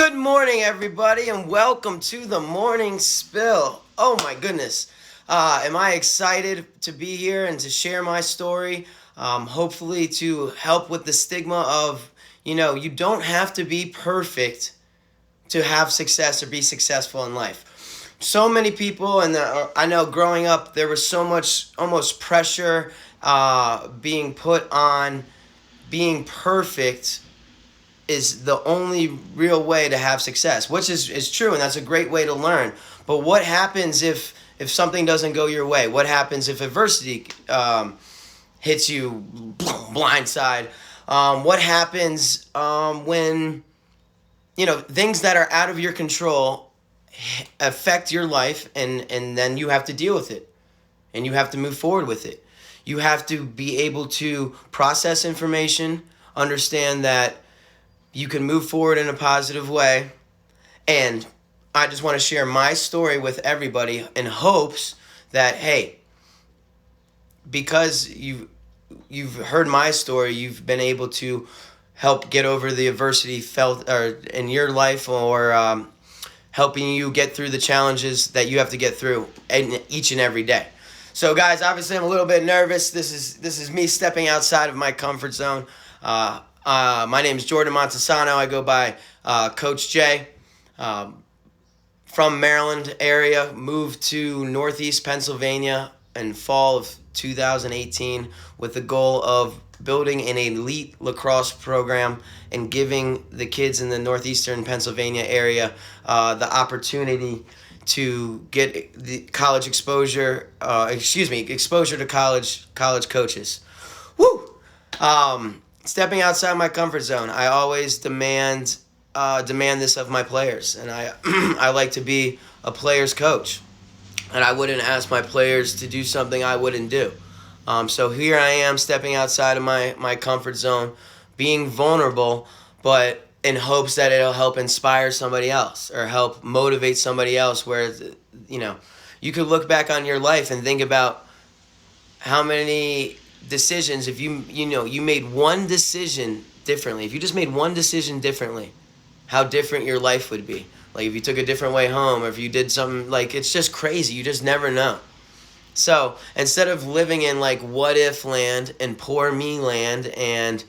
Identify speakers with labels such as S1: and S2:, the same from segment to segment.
S1: Good morning, everybody, and welcome to the Morning Spill. Oh my goodness. Am I excited to be here and to share my story? Hopefully, to help with the stigma of, you don't have to be perfect to have success or be successful in life. So many people, and I know growing up, there was so much almost pressure being put on being perfect is the only real way to have success, which is true, and that's a great way to learn. But what happens if something doesn't go your way? What happens if adversity hits you blindside? What happens when things that are out of your control affect your life, and then you have to deal with it, and you have to move forward with it. You have to be able to process information, understand that you can move forward in a positive way. And I just want to share my story with everybody in hopes that, hey, because you've heard my story, you've been able to help get over the adversity felt or in your life, or helping you get through the challenges that you have to get through each and every day. So, guys, obviously I'm a little bit nervous. This is me stepping outside of my comfort zone. My name is Jordan Montesano. I go by Coach J. From Maryland area, moved to Northeast Pennsylvania in fall of 2018 with the goal of building an elite lacrosse program and giving the kids in the Northeastern Pennsylvania area the opportunity to get the college exposure. Exposure to college coaches. Woo! Stepping outside my comfort zone. I always demand this of my players, and I like to be a player's coach, and I wouldn't ask my players to do something I wouldn't do. So here I am stepping outside of my comfort zone, being vulnerable, but in hopes that it'll help inspire somebody else or help motivate somebody else, where you could look back on your life and think about how many decisions, if you made one decision differently, if you just made one decision differently, how different your life would be. Like if you took a different way home, or if you did something, like, it's just crazy. You just never know. So instead of living in like what if land and poor me land, and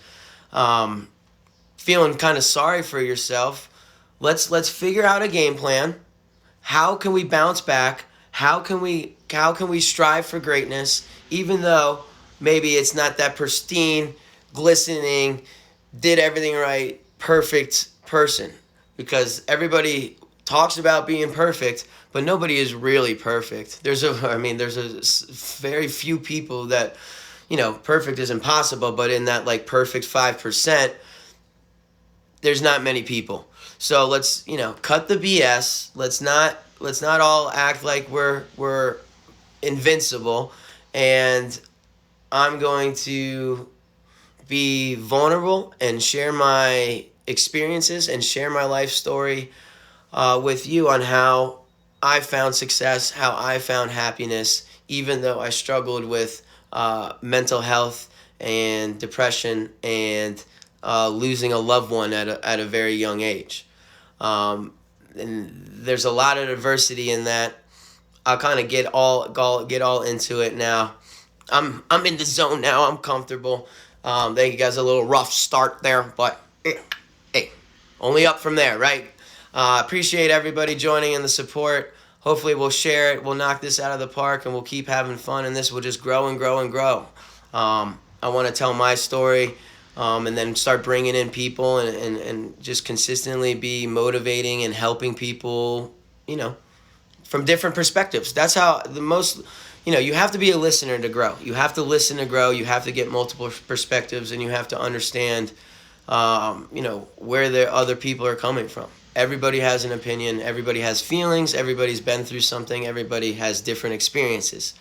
S1: feeling kind of sorry for yourself, let's figure out a game plan. How can we bounce back? How can we strive for greatness, even though maybe it's not that pristine, glistening, did everything right, perfect person? Because everybody talks about being perfect, but nobody is really perfect. There's very few people that, perfect is impossible, but in that like perfect 5%, there's not many people. So let's, cut the BS. Let's not all act like we're invincible. And I'm going to be vulnerable and share my experiences and share my life story with you on how I found success, how I found happiness, even though I struggled with mental health and depression and losing a loved one at a very young age. And there's a lot of adversity in that. I'll kind of get all into it now. I'm in the zone now. I'm comfortable. Thank you guys. A little rough start there, but hey, only up from there, right? Appreciate everybody joining and the support. Hopefully we'll share it. We'll knock this out of the park, and we'll keep having fun, and this will just grow and grow and grow. I want to tell my story, and then start bringing in people and just consistently be motivating and helping people, from different perspectives. That's how you have to be a listener to grow. You have to listen to grow. You have to get multiple perspectives, and you have to understand, where the other people are coming from. Everybody has an opinion. Everybody has feelings. Everybody's been through something. Everybody has different experiences.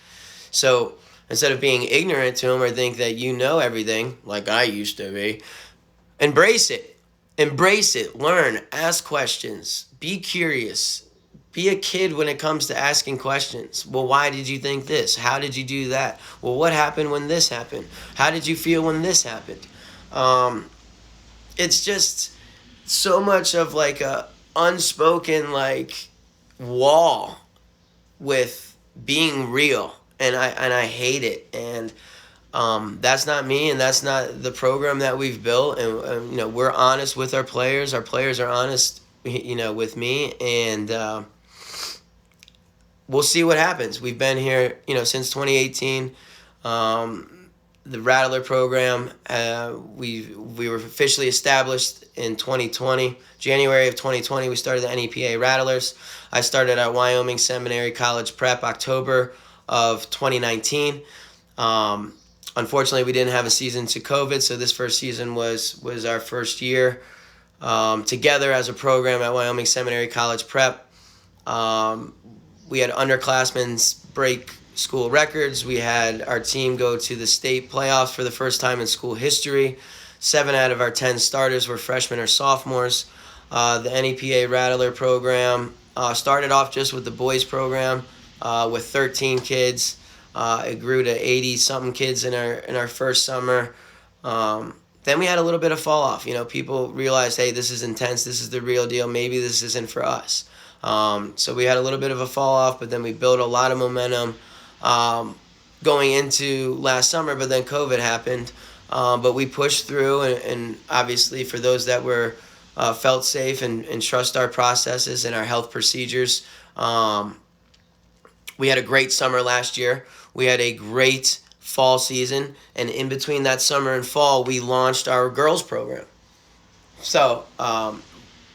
S1: So instead of being ignorant to them or think that you know everything, like I used to be, embrace it. Embrace it. Learn. Ask questions. Be curious. Be a kid when it comes to asking questions. Well, why did you think this? How did you do that? Well, what happened when this happened? How did you feel when this happened? It's just so much of like unspoken like wall with being real, and I hate it. And that's not me, and that's not the program that we've built. And we're honest with our players. Our players are honest, with me, and we'll see what happens. We've been here, since 2018. The Rattler program, we were officially established in 2020. January of 2020, we started the NEPA Rattlers. I started at Wyoming Seminary College Prep October of 2019. Unfortunately, we didn't have a season to COVID, so this first season was our first year together as a program at Wyoming Seminary College Prep. We had underclassmen break school records. We had our team go to the state playoffs for the first time in school history. 7 out of our 10 starters were freshmen or sophomores. The NEPA Rattler program started off just with the boys program with 13 kids. It grew to 80-something kids in our first summer. Then we had a little bit of fall off. People realized, hey, this is intense. This is the real deal. Maybe this isn't for us. So we had a little bit of a fall off, but then we built a lot of momentum going into last summer, but then COVID happened. But we pushed through, and obviously for those that were felt safe and trust our processes and our health procedures, we had a great summer last year. We had a great fall season, and in between that summer and fall, we launched our girls program. So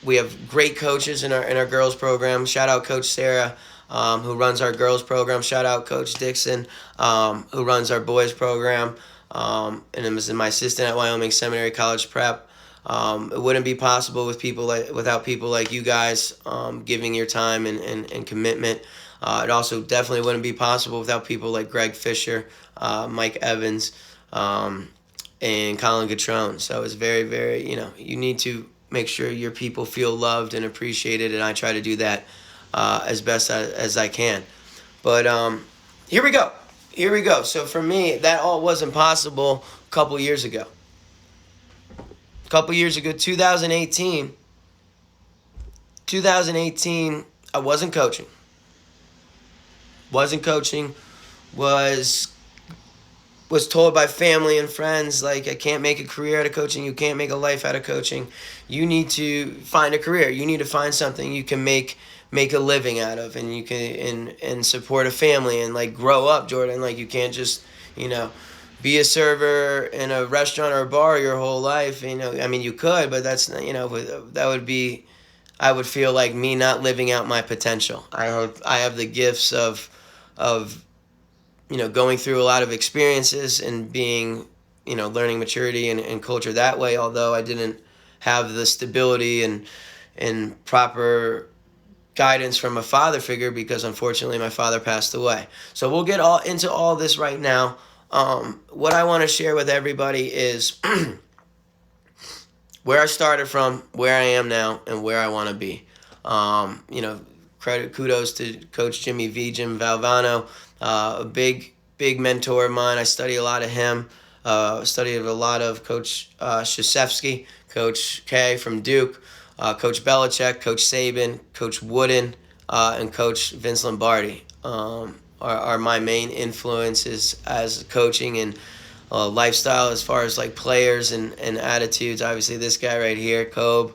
S1: we have great coaches in our girls program. Shout out Coach Sarah, who runs our girls program. Shout out Coach Dixon, who runs our boys program, and is my assistant at Wyoming Seminary College Prep. It wouldn't be possible without people like you guys giving your time and commitment. It also definitely wouldn't be possible without people like Greg Fisher, Mike Evans, and Colin Gatrone. So it's very, very, you need to make sure your people feel loved and appreciated, and I try to do that as best as I can. But here we go. So for me, that all wasn't possible a couple years ago. 2018, I wasn't coaching. Was told by family and friends, like, I can't make a career out of coaching. You can't make a life out of coaching. You need to find a career. You need to find something you can make a living out of, and you can and support a family and like grow up, Jordan. Like, you can't just be a server in a restaurant or a bar your whole life. I mean, you could, but that's that would be, I would feel like me not living out my potential. I have the gifts of going through a lot of experiences and being, learning maturity and culture that way, although I didn't have the stability and proper guidance from a father figure, because unfortunately my father passed away. So we'll get into all this right now. What I want to share with everybody is where I started from, where I am now, and where I want to be. Kudos to Coach Jimmy V, Jim Valvano, a big mentor of mine. I study a lot of him. Studied a lot of Coach Krzyzewski, Coach K from Duke, Coach Belichick, Coach Saban, Coach Wooden, and Coach Vince Lombardi are my main influences as coaching and lifestyle, as far as like players and attitudes. Obviously, this guy right here, Kobe,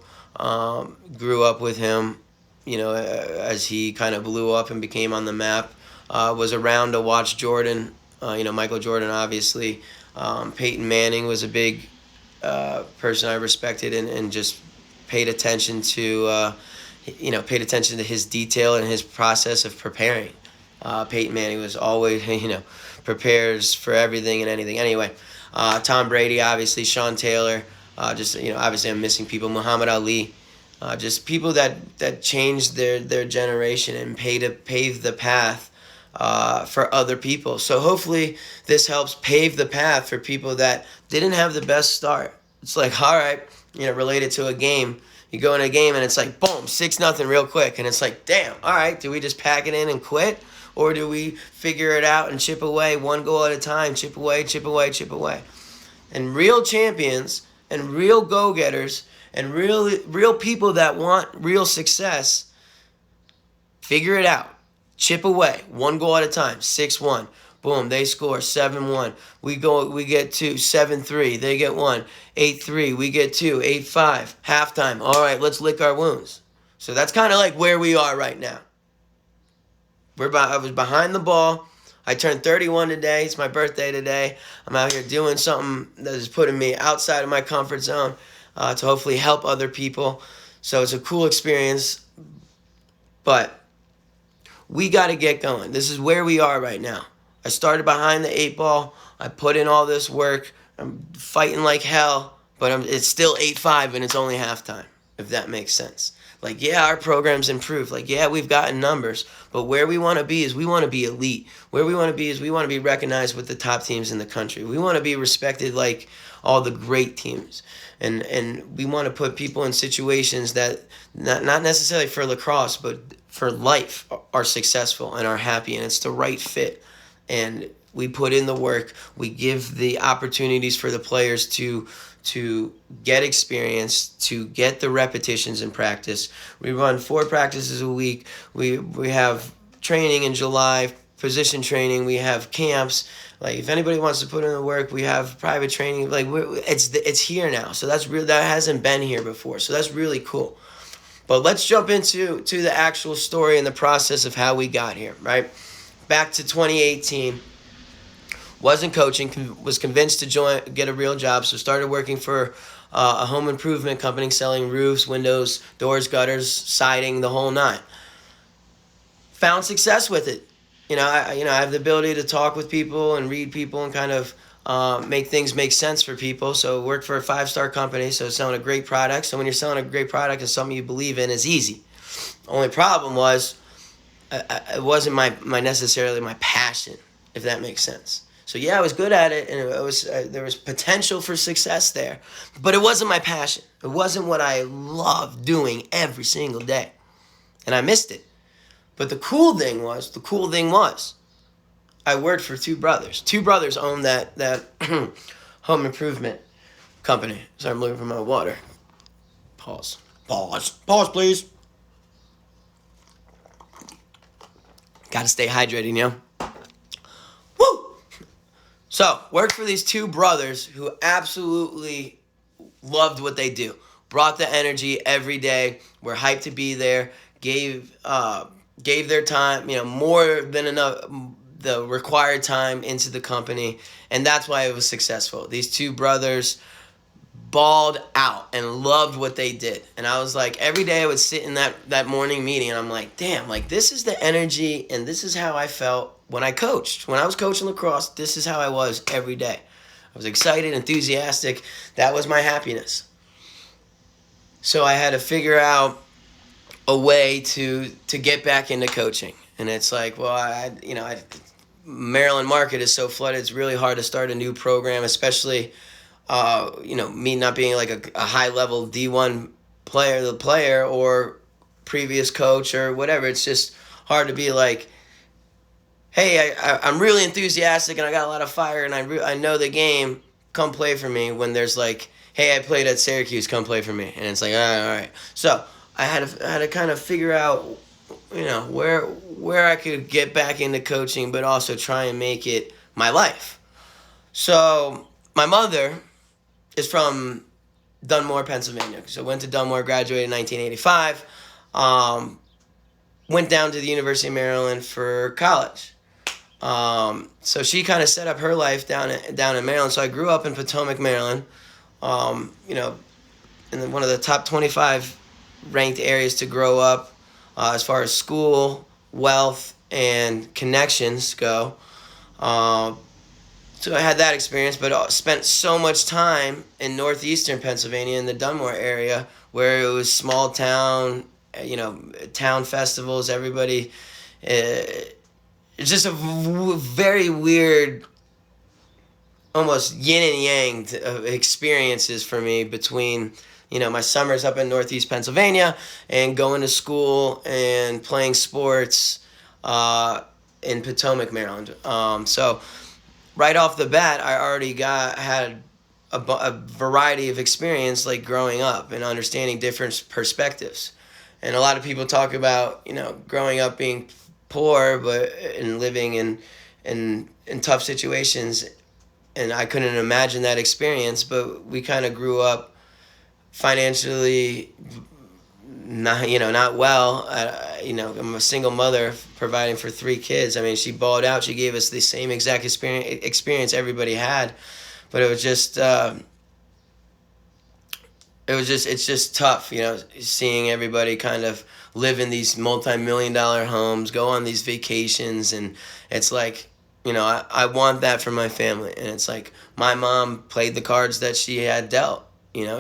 S1: grew up with him, as he kind of blew up and became on the map. Was around to watch Jordan, Michael Jordan, obviously. Peyton Manning was a big person I respected and just paid attention to, his detail and his process of preparing. Peyton Manning was always, prepares for everything and anything. Anyway, Tom Brady, obviously, Sean Taylor, obviously I'm missing people, Muhammad Ali, just people that changed their generation and paved the path for other people. So hopefully this helps pave the path for people that didn't have the best start. It's like, all right, related to a game. You go in a game and it's like, boom, 6-0 real quick. And it's like, damn, all right, do we just pack it in and quit? Or do we figure it out and chip away one goal at a time, chip away, chip away, chip away? And real champions and real go-getters And real people that want real success, figure it out. Chip away, one goal at a time. 6-1. Boom, they score 7-1. We get 2, 7-3. They get 1, 8-3. We get 2, 8-5. Halftime. All right, let's lick our wounds. So that's kind of like where we are right now. I was behind the ball. I turned 31 today. It's my birthday today. I'm out here doing something that is putting me outside of my comfort zone to hopefully help other people. So it's a cool experience. But we got to get going. This is where we are right now. I started behind the 8 ball. I put in all this work. I'm fighting like hell, but it's still 8-5 and it's only halftime, if that makes sense. Like, yeah, our program's improved. Like, yeah, we've gotten numbers. But where we want to be is we want to be elite. Where we want to be is we want to be recognized with the top teams in the country. We want to be respected like all the great teams. And we want to put people in situations that, not necessarily for lacrosse, but for life, are successful and are happy. And it's the right fit. And we put in the work. We give the opportunities for the players to get experience, to get the repetitions in practice. We run 4 practices a week. We have training in July, position training. We have camps. Like, if anybody wants to put in the work, we have private training. Like, it's here now. So that's real. That hasn't been here before. So that's really cool. But let's jump into the actual story and the process of how we got here, right? Back to 2018. Wasn't coaching, was convinced to get a real job, so started working for a home improvement company selling roofs, windows, doors, gutters, siding, the whole 9. Found success with it. I have the ability to talk with people and read people and kind of make things make sense for people. So worked for a 5-star company, so selling a great product. So when you're selling a great product and something you believe in, it's easy. Only problem was it wasn't necessarily my passion, if that makes sense. So yeah, I was good at it, and there was potential for success there, but it wasn't my passion. It wasn't what I loved doing every single day, and I missed it. But the cool thing was, I worked for 2 brothers. 2 brothers owned that home improvement company. Sorry, I'm looking for my water. Pause, please. Got to stay hydrated, Woo! So, worked for these 2 brothers who absolutely loved what they do. Brought the energy every day. Were hyped to be there. Gave their time, more than enough, the required time into the company. And that's why it was successful. These 2 brothers balled out and loved what they did. And I was like, every day I would sit in that morning meeting and I'm like, damn, like this is the energy and this is how I felt when I coached. When I was coaching lacrosse, this is how I was every day. I was excited, enthusiastic. That was my happiness. So I had to figure out a way to get back into coaching. And it's like, well, Maryland market is so flooded. It's really hard to start a new program, especially me not being like a high level D1 player or previous coach or whatever. It's just hard to be like, hey, I'm really enthusiastic and I got a lot of fire and I know the game. Come play for me. When there's like, hey, I played at Syracuse. Come play for me. And it's like, all right. So I had to kind of figure out, where I could get back into coaching, but also try and make it my life. So my mother is from Dunmore, Pennsylvania. So went to Dunmore, graduated in 1985. Went down to the University of Maryland for college. So she kind of set up her life down in Maryland. So I grew up in Potomac, Maryland. In one of the top 25 ranked areas to grow up as far as school, wealth, and connections go. So I had that experience, but spent so much time in northeastern Pennsylvania in the Dunmore area where it was small town, town festivals, everybody. It's just a very weird, almost yin and yang of experiences for me between, my summers up in northeast Pennsylvania and going to school and playing sports in Potomac, Maryland. So right off the bat, I already had a variety of experience, like growing up and understanding different perspectives. And a lot of people talk about, growing up being poor, but and living in tough situations. And I couldn't imagine that experience, but we kind of grew up financially not well. I'm a single mother providing for 3 kids. I mean, she balled out. She gave us the same exact experience everybody had, but it's just tough, seeing everybody kind of live in these multi-million-dollar homes, go on these vacations, and it's like, I want that for my family. And it's like my mom played the cards that she had dealt.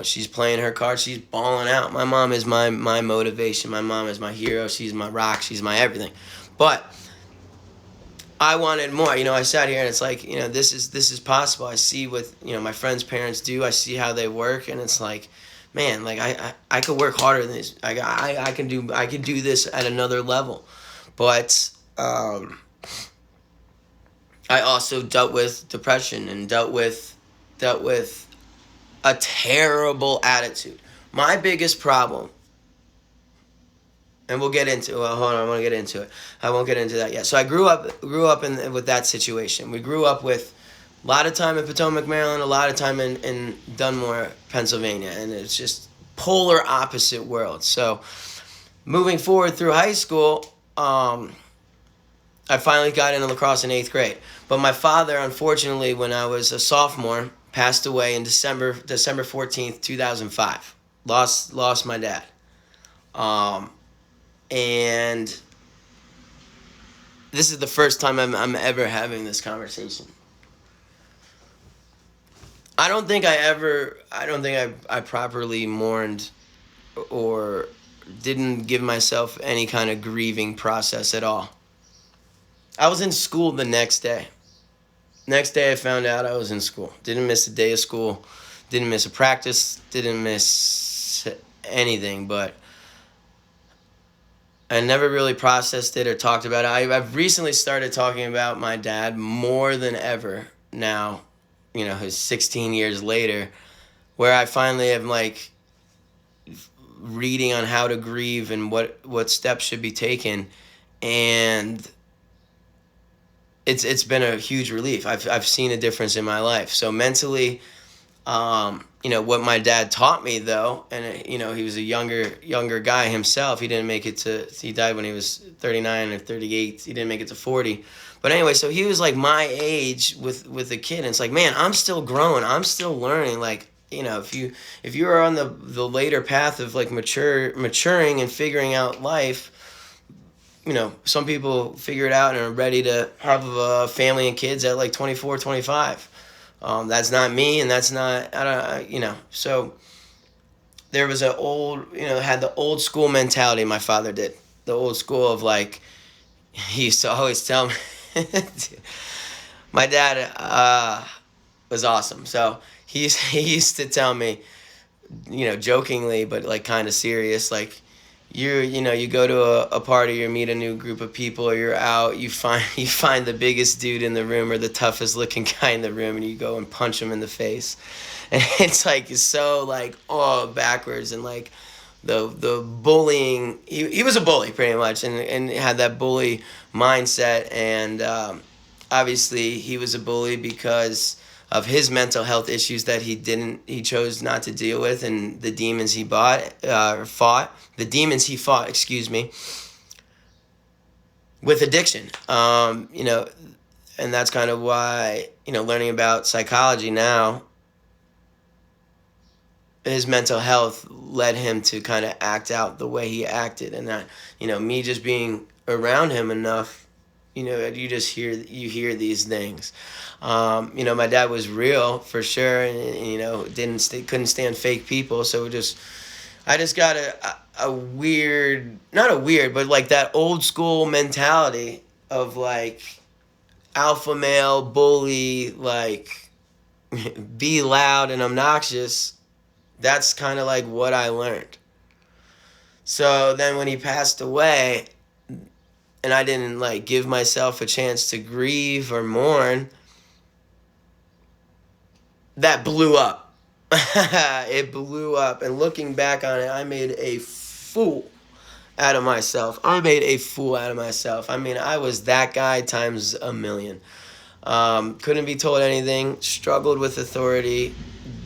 S1: She's playing her cards. She's balling out. My mom is my motivation. My mom is my hero. She's my rock. She's my everything. But I wanted more. I sat here and it's like, this is possible. I see what, my friends' parents do. I see how they work, and it's like, man, like I could work harder than this. I can do this at another level. But I also dealt with depression and dealt with a terrible attitude. My biggest problem, and we'll get into. Well, hold on, I want to get into it. I won't get into that yet. So I grew up with that situation. We grew up with a lot of time in Potomac, Maryland, a lot of time in Dunmore, Pennsylvania, and it's just polar opposite worlds. So moving forward through high school, I finally got into lacrosse in 8th grade. But my father, unfortunately, when I was a sophomore, passed away in December 14th, 2005. Lost my dad. And this is the first time I'm ever having this conversation. I don't think I properly mourned or didn't give myself any kind of grieving process at all. I was in school the next day. Next day I found out I was in school. Didn't miss a day of school. Didn't miss a practice. Didn't miss anything. But I never really processed it or talked about it. I've recently started talking about my dad more than ever now, who's 16 years later, where I finally am like reading on how to grieve and what steps should be taken. And it's been a huge relief. I've seen a difference in my life. So mentally, what my dad taught me though, and he was a younger guy himself. He died when he was 39 or 38. He didn't make it to 40. But anyway, so he was like my age with a kid, and it's like, man, I'm still growing. I'm still learning. Like, if you are on the later path of like maturing and figuring out life, some people figure it out and are ready to have a family and kids at like 24, 25. That's not me, and that's not, so there was had the old school mentality. My father did. The old school of like, he used to always tell me, my dad was awesome. So he used to tell me, jokingly, but like kind of serious, like, you go to a party or meet a new group of people, or you're out, you find the biggest dude in the room or the toughest looking guy in the room, and you go and punch him in the face. And it's like, it's so like, backwards, and like the bullying. He was a bully pretty much, and had that bully mindset. And obviously he was a bully because of his mental health issues that he chose not to deal with, and the demons he fought, with addiction. And that's kind of why, learning about psychology now, his mental health led him to kind of act out the way he acted. And that, me just being around him enough, you hear these things. My dad was real for sure, and couldn't stand fake people. So I just got a weird, not a weird, but like that old school mentality of like alpha male bully, like be loud and obnoxious. That's kind of like what I learned. So then when he passed away, and I didn't like give myself a chance to grieve or mourn, that blew up. It blew up. And looking back on it, I made a fool out of myself. I made a fool out of myself. I mean, I was that guy times a million. Couldn't be told anything, struggled with authority,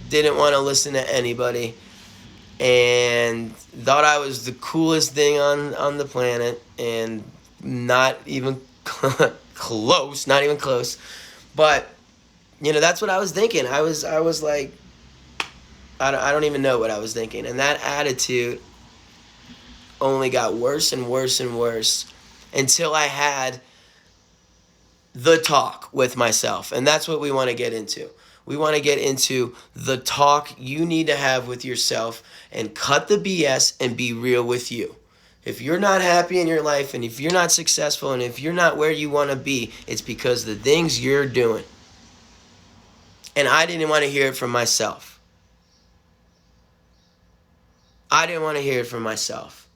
S1: didn't want to listen to anybody, and thought I was the coolest thing on the planet, and not even close, not even close. But, that's what I was thinking. I was like, I don't even know what I was thinking. And that attitude only got worse and worse and worse until I had the talk with myself. And that's what we want to get into. We want to get into the talk you need to have with yourself and cut the BS and be real with you. If you're not happy in your life, and if you're not successful, and if you're not where you want to be, it's because of the things you're doing. And I didn't want to hear it from myself. I didn't want to hear it from myself.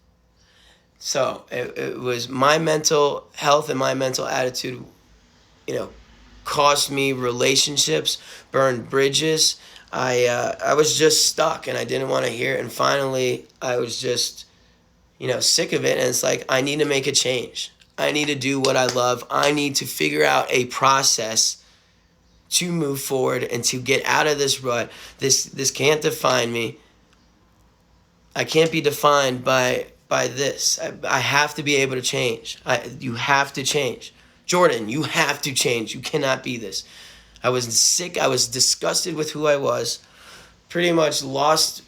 S1: So it was my mental health and my mental attitude, cost me relationships, burned bridges. I was just stuck, and I didn't want to hear it. And finally, I was just, sick of it. And it's like, I need to make a change. I need to do what I love. I need to figure out a process to move forward and to get out of this rut. This can't define me. I can't be defined by this. I have to be able to change. You have to change. Jordan, you have to change. You cannot be this. I was sick. I was disgusted with who I was. Pretty much lost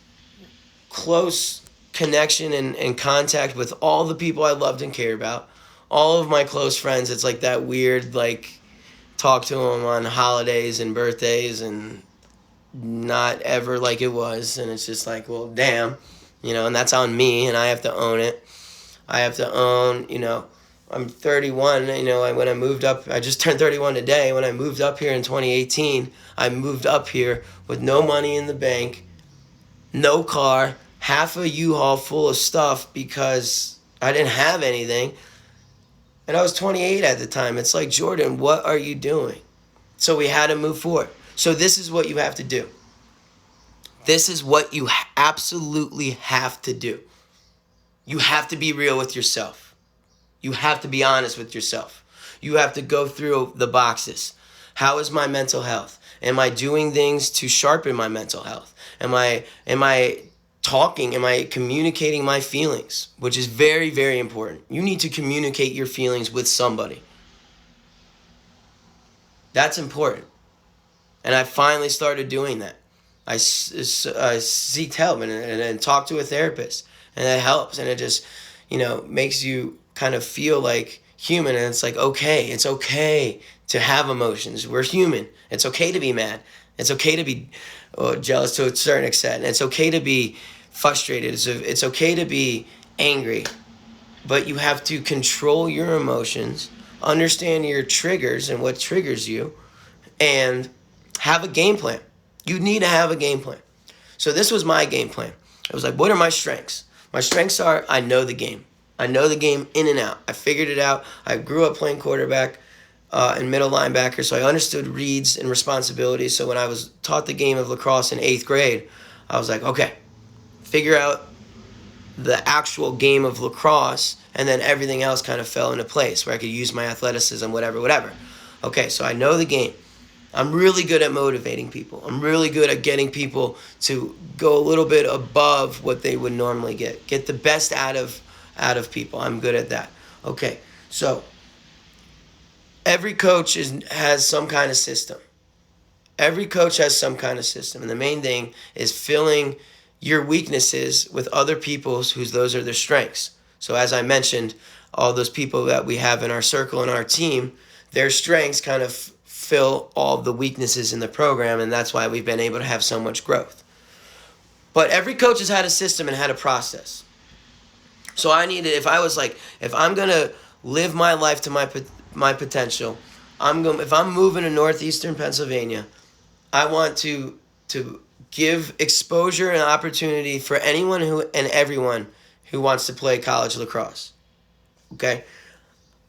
S1: close connection and contact with all the people I loved and cared about. All of my close friends, it's like that weird, talk to them on holidays and birthdays and not ever like it was. And it's just like, well, damn, and that's on me, and I have to own it. I have to own, I'm 31, when I moved up, I just turned 31 today. When I moved up here in 2018, I moved up here with no money in the bank, no car, half a U-Haul full of stuff because I didn't have anything. And I was 28 at the time. It's like, Jordan, what are you doing? So we had to move forward. So this is what you have to do. This is what you absolutely have to do. You have to be real with yourself. You have to be honest with yourself. You have to go through the boxes. How is my mental health? Am I doing things to sharpen my mental health? Am I talking? Am I communicating my feelings? Which is very, very important. You need to communicate your feelings with somebody. That's important. And I finally started doing that. I seeked help and talked to a therapist. And that helps. And it just, makes you kind of feel like human. And it's like, okay, it's okay to have emotions. We're human. It's okay to be mad. It's okay to be jealous to a certain extent. And it's okay to be frustrated. It's okay to be angry. But you have to control your emotions, understand your triggers and what triggers you, and have a game plan. You need to have a game plan. So this was my game plan. I was like, what are my strengths? My strengths are, I know the game. I know the game in and out. I figured it out. I grew up playing quarterback and middle linebacker, so I understood reads and responsibilities. So when I was taught the game of lacrosse in 8th grade, I was like, okay, figure out the actual game of lacrosse, and then everything else kind of fell into place where I could use my athleticism, whatever. Okay, so I know the game. I'm really good at motivating people. I'm really good at getting people to go a little bit above what they would normally get. Get the best out of people. I'm good at that. Okay, so every coach has some kind of system. Every coach has some kind of system. And the main thing is filling your weaknesses with other people's those are their strengths. So as I mentioned, all those people that we have in our circle and our team, their strengths kind of fill all the weaknesses in the program, and that's why we've been able to have so much growth. But every coach has had a system and had a process. So if I'm going to live my life to my potential, if I'm moving to northeastern Pennsylvania, I want to give exposure and opportunity for anyone and everyone who wants to play college lacrosse. Okay?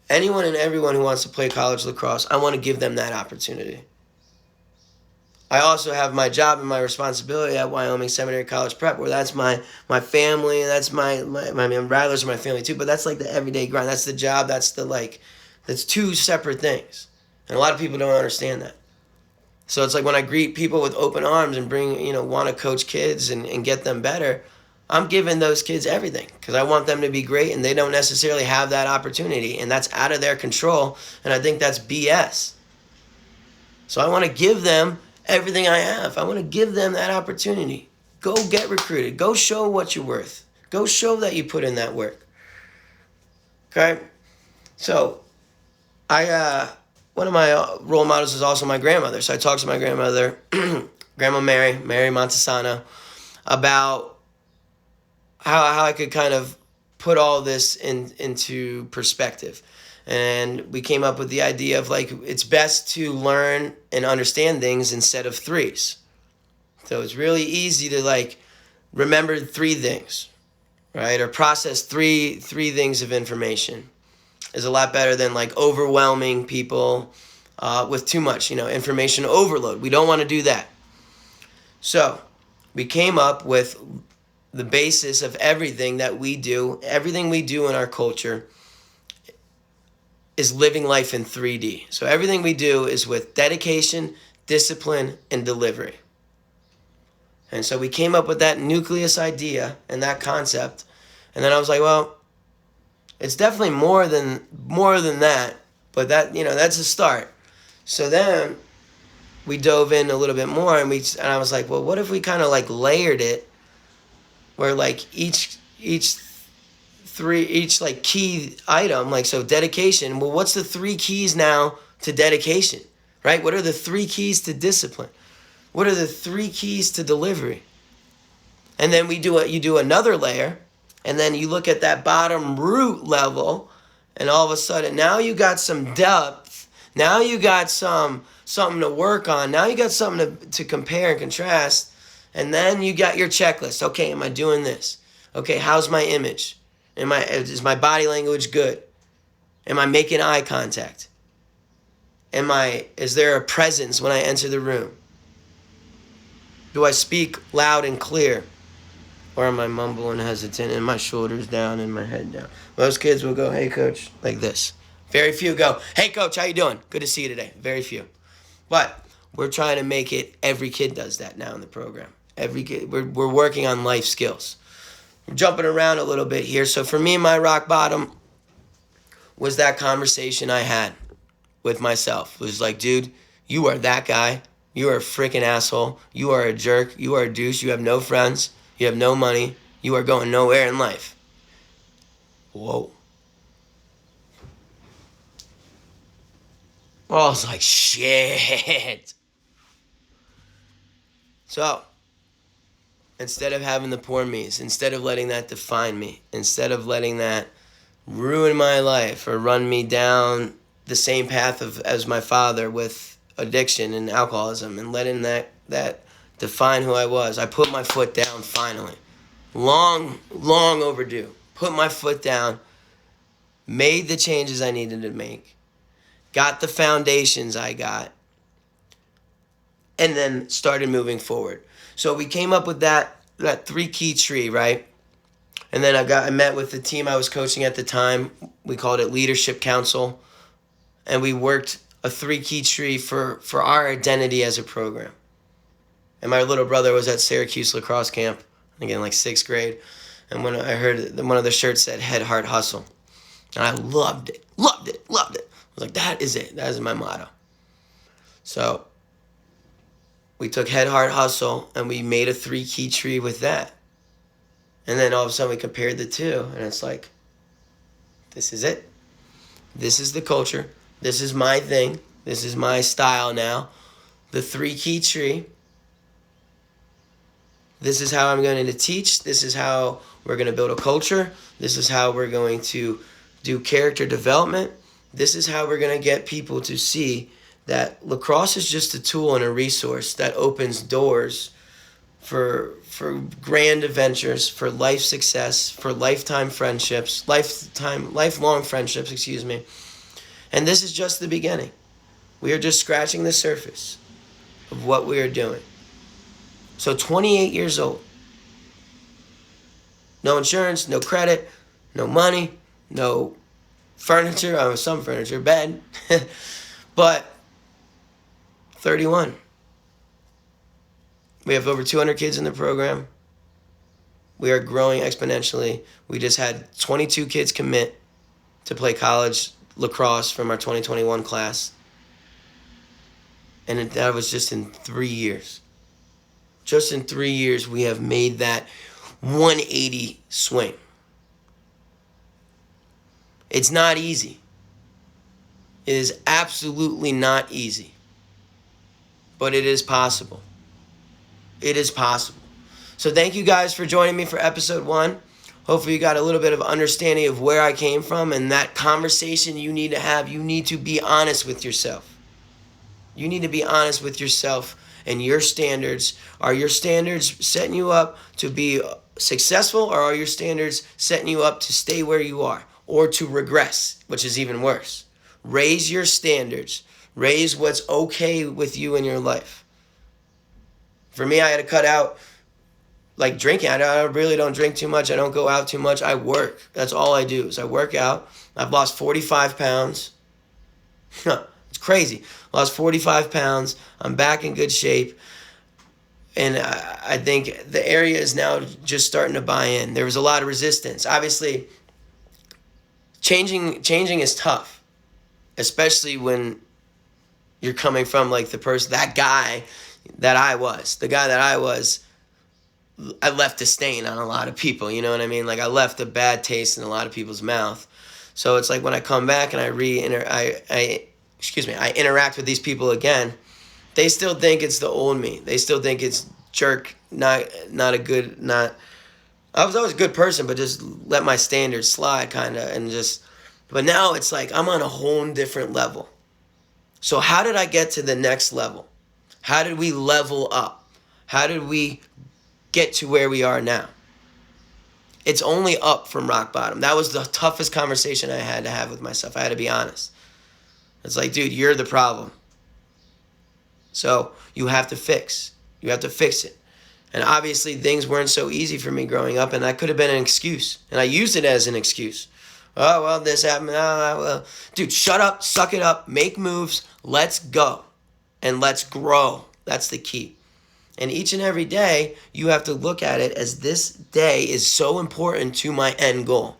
S1: Anyone and everyone who wants to play college lacrosse, I want to give them that opportunity. I also have my job and my responsibility at Wyoming Seminary College Prep, where that's my family, and that's my I mean, Rattlers are my family too, but that's like the everyday grind. That's the job. That's the that's two separate things, and a lot of people don't understand that. So it's like when I greet people with open arms and bring, want to coach kids and get them better, I'm giving those kids everything because I want them to be great, and they don't necessarily have that opportunity, and that's out of their control, and I think that's BS. So I want to give them everything I have. I want to give them that opportunity. Go get recruited. Go show what you're worth. Go show that you put in that work. Okay? So one of my role models is also my grandmother. So I talked to my grandmother, Grandma Mary Montesano, about how I could kind of put all this into perspective. And we came up with the idea of it's best to learn and understand things instead of threes. So it's really easy to remember three things, right? Or process three things of information is a lot better than overwhelming people with too much, information overload. We don't want to do that. So we came up with the basis of everything that we do, everything we do in our culture is living life in 3D. So everything we do is with dedication, discipline, and delivery. And so we came up with that nucleus idea and that concept. And then I was like, well, it's definitely more than that, but that's a start. So then we dove in a little bit more, and I was like, well, what if we kind of layered it, where each key item, so dedication. Well, what's the 3 keys now to dedication, right? What are the 3 keys to discipline? What are the 3 keys to delivery? And then you do another layer, and then you look at that bottom root level, and all of a sudden now you got some depth. Now you got something to work on. Now you got something to compare and contrast. And then you got your checklist. Okay, am I doing this? Okay, how's my image? Is my body language good? Am I making eye contact? Is there a presence when I enter the room? Do I speak loud and clear? Or am I mumbling hesitant and my shoulders down and my head down? Most kids will go, hey coach, like this. Very few go, hey coach, how you doing? Good to see you today. Very few. But we're trying to make it, every kid does that now in the program. Every kid, we're working on life skills. We're jumping around a little bit here. So for me, my rock bottom was that conversation I had with myself. It was like, dude, you are that guy. You are a freaking asshole. You are a jerk. You are a douche. You have no friends. You have no money. You are going nowhere in life. Whoa. Well, I was like, shit. So, instead of having the poor me's, instead of letting that define me, instead of letting that ruin my life or run me down the same path as my father with addiction and alcoholism, and letting that define who I was, I put my foot down finally. Long overdue. Put my foot down, made the changes I needed to make, got the foundations I got, and then started moving forward. So we came up with that 3-key tree, right? And then I met with the team I was coaching at the time. We called it Leadership Council. And we worked a 3-key tree for our identity as a program. And my little brother was at Syracuse lacrosse camp, again, 6th grade. And when I heard one of the shirts said Head, Heart, Hustle. And I loved it. I was like, that is it. That is my motto. So we took Head, Heart, Hustle, and we made a 3-key tree with that. And then all of a sudden we compared the two, and it's like, this is it. This is the culture. This is my thing. This is my style now. The 3-key tree. This is how I'm going to teach. This is how we're going to build a culture. This is how we're going to do character development. This is how we're going to get people to see that lacrosse is just a tool and a resource that opens doors for grand adventures, for life success, for lifelong friendships, And this is just the beginning. We are just scratching the surface of what we are doing. So 28 years old. No insurance, no credit, no money, no furniture, some furniture, bed. But 31. We have over 200 kids in the program. We are growing exponentially. We just had 22 kids commit to play college lacrosse from our 2021 class. And that was just in 3 years. Just in 3 years, we have made that 180 swing. It's not easy. It is absolutely not easy. But it is possible. It is possible. So thank you guys for joining me for episode 1. Hopefully you got a little bit of understanding of where I came from and that conversation you need to have. You need to be honest with yourself. You need to be honest with yourself and your standards. Are your standards setting you up to be successful, or are your standards setting you up to stay where you are or to regress, which is even worse? Raise your standards. Raise what's okay with you in your life. For me, I had to cut out like drinking. I really don't drink too much. I don't go out too much. I work. That's all I do is I work out. I've lost 45 pounds. It's crazy. Lost 45 pounds. I'm back in good shape. And I think the area is now just starting to buy in. There was a lot of resistance. Obviously, changing is tough, especially when you're coming from like the guy that I was. I left a stain on a lot of people, you know what I mean? Like I left a bad taste in a lot of people's mouth. So it's like when I come back and I interact with these people again, they still think it's the old me. They still think it's jerk, I was always a good person, but just let my standards slide kind of, but now it's like I'm on a whole different level. So how did I get to the next level? How did we level up? How did we get to where we are now? It's only up from rock bottom. That was the toughest conversation I had to have with myself. I had to be honest. It's like, dude, you're the problem. So you have to fix. You have to fix it. And obviously things weren't so easy for me growing up, and that could have been an excuse. And I used it as an excuse. Oh, well, this happened. Well. Dude, shut up, suck it up, make moves, let's go. And let's grow. That's the key. And each and every day, you have to look at it as this day is so important to my end goal.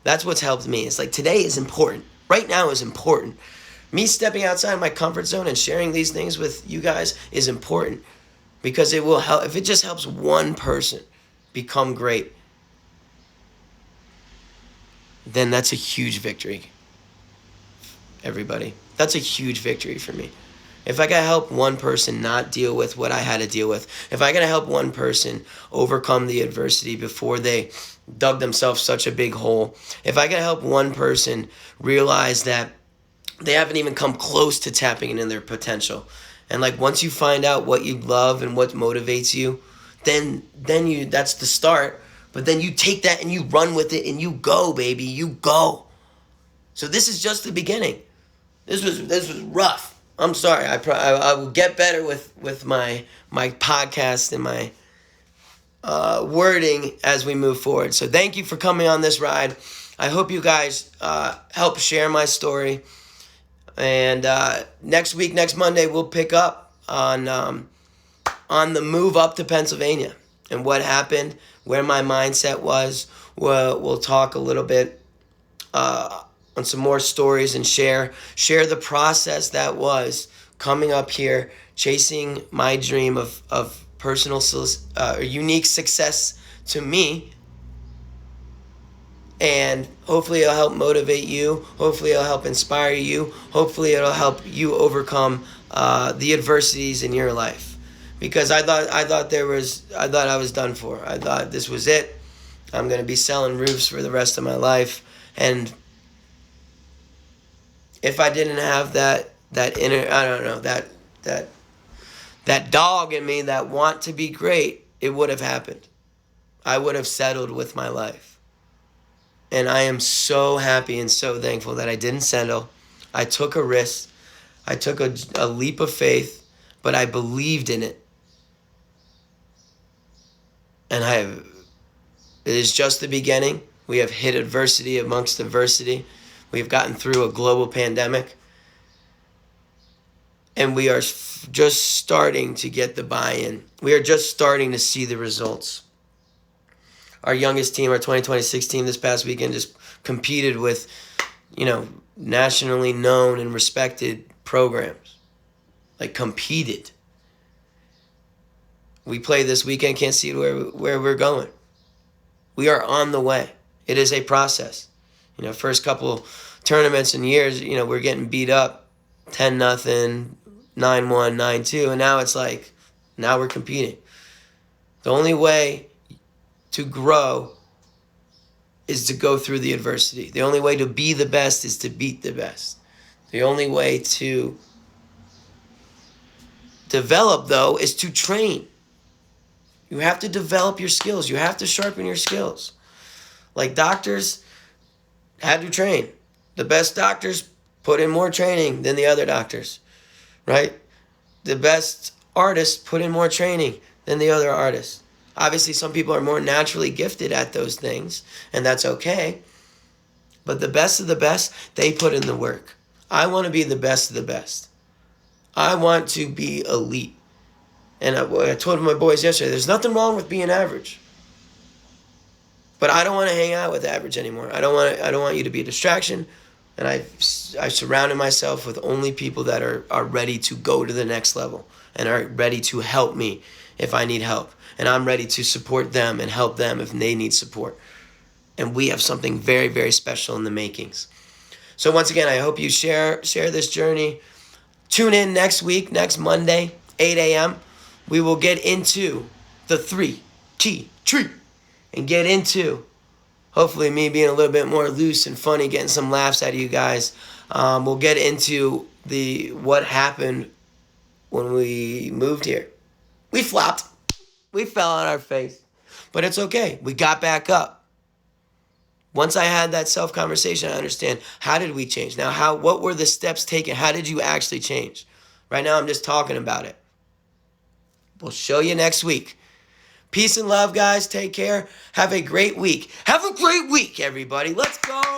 S1: That's what's helped me. It's like today is important. Right now is important. Me stepping outside my comfort zone and sharing these things with you guys is important because it will help. If it just helps one person become great, then that's a huge victory. Everybody, that's a huge victory for me. If I can help one person not deal with what I had to deal with, if I can help one person overcome the adversity before they dug themselves such a big hole, if I can help one person realize that they haven't even come close to tapping into their potential, and like once you find out what you love and what motivates you, then you, that's the start. But then you take that and you run with it and you go, baby, you go. So this is just the beginning. This was rough. I'm sorry. I will get better with my podcast and my wording as we move forward. So thank you for coming on this ride. I hope you guys help share my story. And next Monday, we'll pick up on the move up to Pennsylvania and what happened, where my mindset was. We'll talk a little bit on some more stories and share the process that was coming up here, chasing my dream of personal unique success to me. And hopefully it'll help motivate you. Hopefully it'll help inspire you. Hopefully it'll help you overcome the adversities in your life. Because I thought I was done for. I thought this was it. I'm gonna be selling roofs for the rest of my life. And if I didn't have that inner, I don't know, that dog in me that want to be great, it would have happened. I would have settled with my life. And I am so happy and so thankful that I didn't settle. I took a risk. I took a leap of faith, but I believed in it. And it is just the beginning. We have hit adversity amongst adversity. We have gotten through a global pandemic. And we are just starting to get the buy-in. We are just starting to see the results. Our youngest team, our 2026 team this past weekend just competed with, nationally known and respected programs. Like competed. We play this weekend, can't see where we're going. We are on the way. It is a process. First couple tournaments and years, we're getting beat up 10-0, 9-1, 9-2, and now it's like, now we're competing. The only way to grow is to go through the adversity. The only way to be the best is to beat the best. The only way to develop, though, is to train. You have to develop your skills. You have to sharpen your skills. Like doctors had to train. The best doctors put in more training than the other doctors, right? The best artists put in more training than the other artists. Obviously, some people are more naturally gifted at those things, and that's okay. But the best of the best, they put in the work. I want to be the best of the best. I want to be elite. And I told my boys yesterday, there's nothing wrong with being average. But I don't want to hang out with average anymore. I don't want you to be a distraction. And I've surrounded myself with only people that are ready to go to the next level and are ready to help me if I need help. And I'm ready to support them and help them if they need support. And we have something very, very special in the makings. So once again, I hope you share this journey. Tune in next week, next Monday, 8 a.m. We will get into the 3-key tree and get into hopefully me being a little bit more loose and funny, getting some laughs out of you guys. We'll get into what happened when we moved here. We flopped. We fell on our face. But it's okay. We got back up. Once I had that self-conversation, I understand, how did we change? Now, what were the steps taken? How did you actually change? Right now, I'm just talking about it. We'll show you next week. Peace and love, guys. Take care. Have a great week. Have a great week, everybody. Let's go.